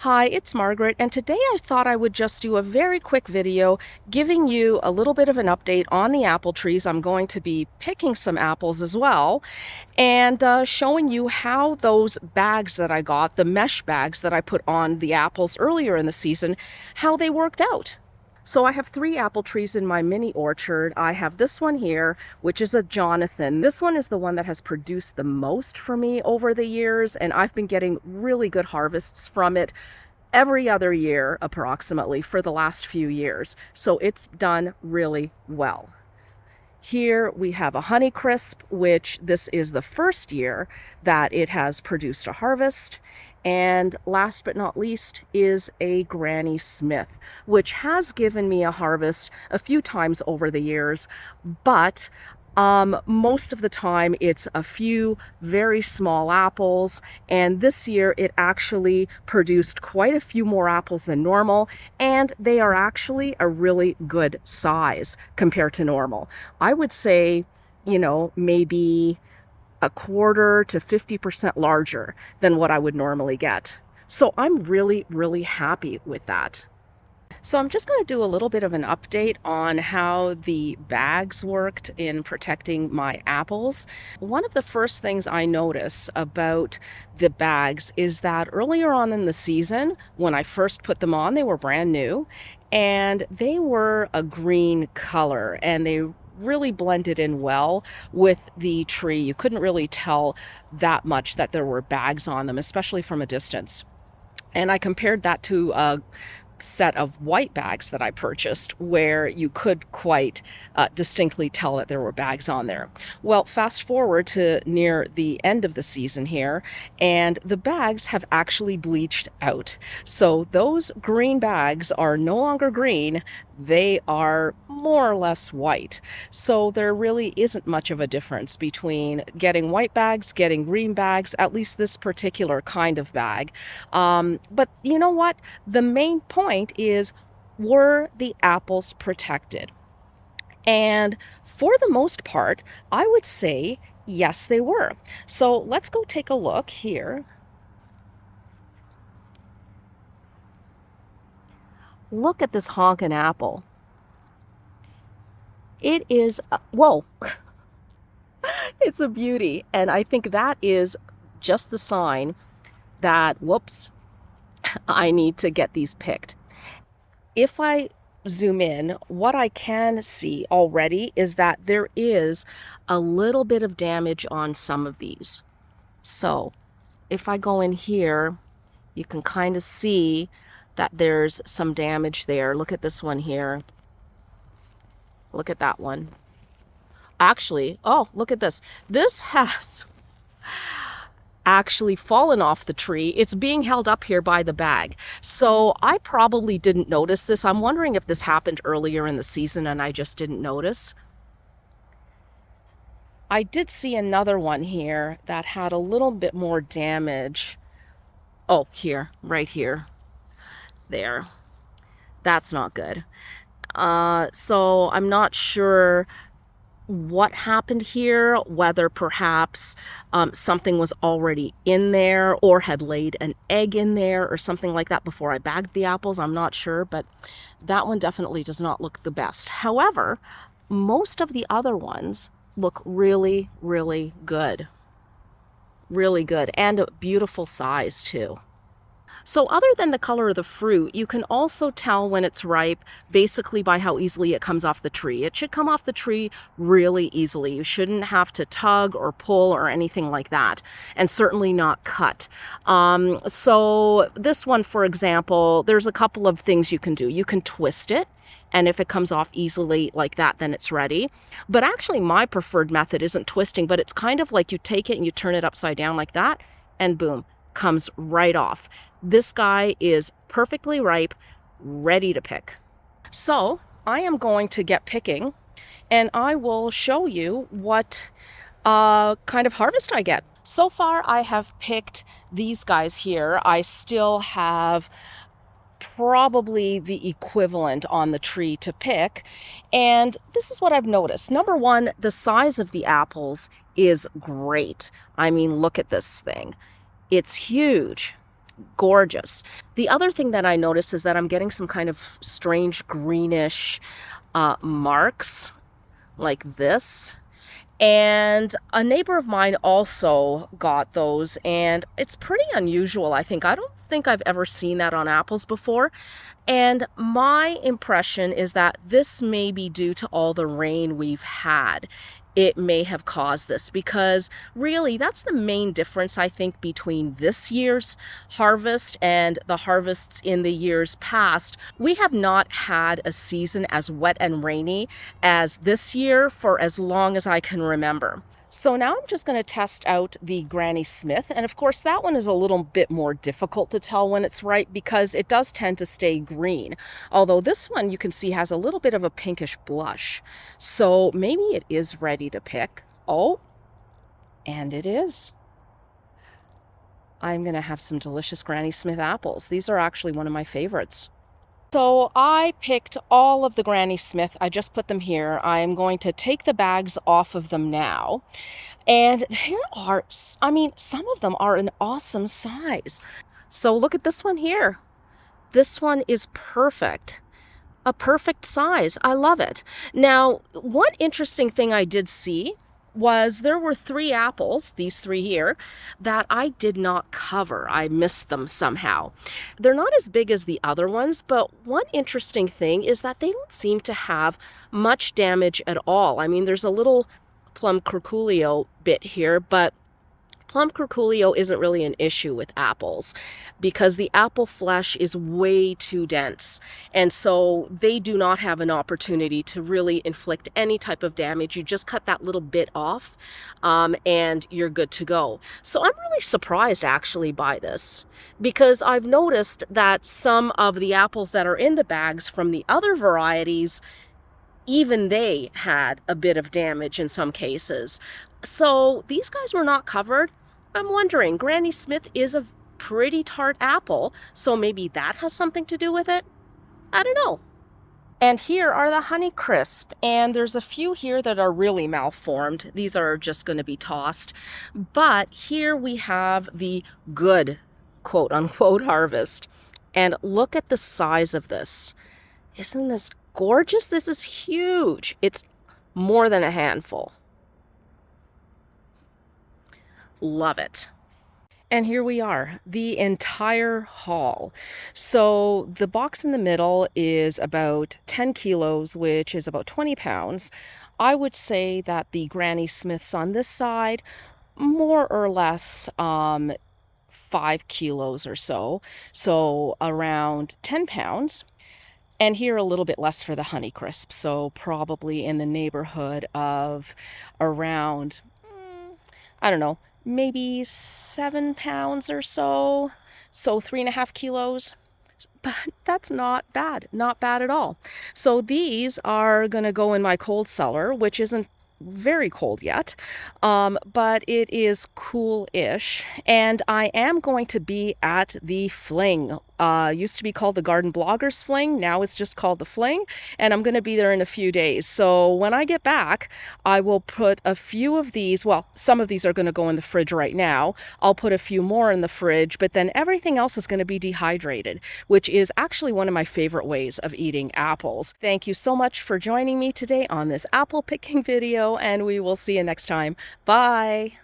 Hi, it's Margaret, and today I thought I would just do a very quick video giving you a little bit of an update on the apple trees. I'm going to be picking some apples as well, and showing you how those bags that I got, the mesh bags that I put on the apples earlier in the season, how they worked out. So I have 3 apple trees in my mini orchard. I have this one here, which is a Jonathan. This one is the one that has produced the most for me over the years, and I've been getting really good harvests from it every other year approximately for the last few years. So it's done really well. Here we have a Honeycrisp, which this is the first year that it has produced a harvest. And last but not least is a Granny Smith, which has given me a harvest a few times over the years, but most of the time it's a few very small apples, and this year it actually produced quite a few more apples than normal, and they are actually a really good size compared to normal. I would say, maybe a quarter to 50% larger than what I would normally get. So I'm really, really happy with that. So I'm just going to do a little bit of an update on how the bags worked in protecting my apples. One of the first things I notice about the bags is that earlier on in the season, when I first put them on, they were brand new and they were a green color, and they really blended in well with the tree. You couldn't really tell that much that there were bags on them, especially from a distance. And I compared that to a set of white bags that I purchased where you could quite distinctly tell that there were bags on there. Well, fast forward to near the end of the season here, and the bags have actually bleached out. So those green bags are no longer green, they are more or less white. So there really isn't much of a difference between getting white bags, getting green bags, at least this particular kind of bag. But you know what? The main point is, were the apples protected? And for the most part, I would say yes, they were. So let's go take a look here. Look at this honkin' apple. It is, whoa, it's a beauty. And I think that is just the sign that, whoops, I need to get these picked. If I zoom in, what I can see already is that there is a little bit of damage on some of these. So if I go in here, you can kind of see that there's some damage there. Look at this one here. Look at that one. Actually, oh, look at this. This has actually fallen off the tree. It's being held up here by the bag. So I probably didn't notice this. I'm wondering if this happened earlier in the season and I just didn't notice. I did see another one here that had a little bit more damage. Oh, here, right here. There. That's not good. So I'm not sure what happened here, whether perhaps something was already in there or had laid an egg in there or something like that before I bagged the apples. I'm not sure, but that one definitely does not look the best. However, most of the other ones look really, really good. Really good, and a beautiful size too. So other than the color of the fruit, you can also tell when it's ripe basically by how easily it comes off the tree. It should come off the tree really easily. You shouldn't have to tug or pull or anything like that, and certainly not cut. So this one, for example, there's a couple of things you can do. You can twist it, and if it comes off easily like that, then it's ready. But actually my preferred method isn't twisting, but it's kind of like you take it and you turn it upside down like that, and boom, comes right off. This guy is perfectly ripe, ready to pick. So I am going to get picking, and I will show you what kind of harvest I get. So far I have picked these guys here. I still have probably the equivalent on the tree to pick, and this is what I've noticed. Number one, the size of the apples is great. I mean, look at this thing. It's huge. gorgeous. The other thing that I noticed is that I'm getting some kind of strange greenish marks like this. And a neighbor of mine also got those, and it's pretty unusual, I think. I don't think I've ever seen that on apples before. And my impression is that this may be due to all the rain we've had. It may have caused this because really that's the main difference, I think, between this year's harvest and the harvests in the years past. We have not had a season as wet and rainy as this year for as long as I can remember. So now I'm just going to test out the Granny Smith. And of course, that one is a little bit more difficult to tell when it's ripe because it does tend to stay green. Although this one you can see has a little bit of a pinkish blush. So maybe it is ready to pick. Oh, and it is. I'm going to have some delicious Granny Smith apples. These are actually one of my favorites. So I picked all of the Granny Smith. I just put them here. I'm going to take the bags off of them now. And here are, I mean, some of them are an awesome size. So look at this one here. This one is perfect. A perfect size. I love it. Now, one interesting thing I did see was there were 3 apples, these 3 here, that I did not cover. I missed them somehow. They're not as big as the other ones, but one interesting thing is that they don't seem to have much damage at all. I mean, there's a little plum curculio bit here, but plum curculio isn't really an issue with apples because the apple flesh is way too dense. And so they do not have an opportunity to really inflict any type of damage. You just cut that little bit off and you're good to go. So I'm really surprised actually by this because I've noticed that some of the apples that are in the bags from the other varieties, even they had a bit of damage in some cases. So these guys were not covered. I'm wondering, Granny Smith is a pretty tart apple, so maybe that has something to do with it? I don't know. And here are the Honeycrisp, and there's a few here that are really malformed. These are just going to be tossed. But here we have the good, quote unquote, harvest. And look at the size of this. Isn't this gorgeous? This is huge. It's more than a handful. Love it. And here we are, the entire haul. So the box in the middle is about 10 kilos, which is about 20 pounds. I would say that the Granny Smiths on this side, more or less 5 kilos or so. So around 10 pounds. And here a little bit less for the Honeycrisp. So probably in the neighborhood of around, I don't know, maybe 7 pounds or so, so 3.5 kilos. But that's not bad at all. So these are going to go in my cold cellar, which isn't very cold yet, but it is cool-ish. And I am going to be at the Fling. Used to be called the Garden Bloggers Fling. Now it's just called the Fling. And I'm going to be there in a few days. So when I get back, I will put a few of these. Well, some of these are going to go in the fridge right now. I'll put a few more in the fridge, but then everything else is going to be dehydrated, which is actually one of my favorite ways of eating apples. Thank you so much for joining me today on this apple picking video, and we will see you next time. Bye.